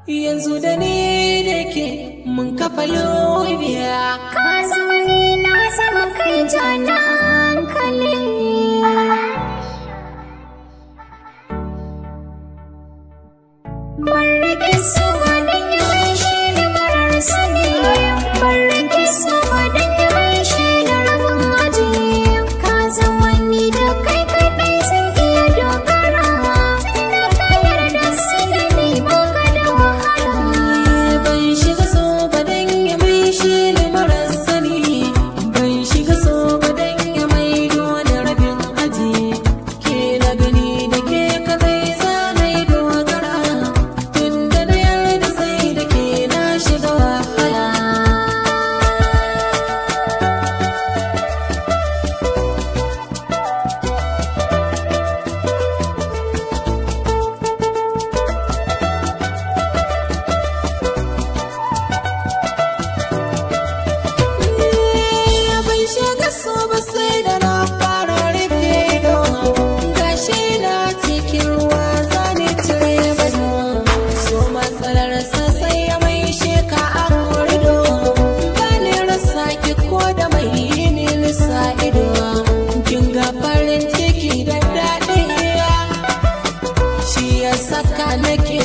yanzu da ni da ke mun kafa lobiya. Ka zama ni na zama kai jana hankali. Ban rage so don yawan shi da marar sani. Ban rage so don yawan shi da rabin aji. Ka zama ni da kai kaɗai zan iya dogara. Tunda ka yarda sani ni ba ka da wahala. Ban shiga so ba don ya mai shi da marar sani. Ban shiga so ba don ya mai da rabin aji. Ke na gani da ke kadai za na yi dogara. Tunda na yarda sai da ke na shiga wahala. Ban shiga so ba sai da na fara rufe ido. Gashi na cikin ruwa zane cire bado. So matsalar sa sai ya mai sheka a korido. Ba ni rasa ki ko da mai yi ni lissa ido. Kin ga farin ciki da daɗi. Shi ya saka nake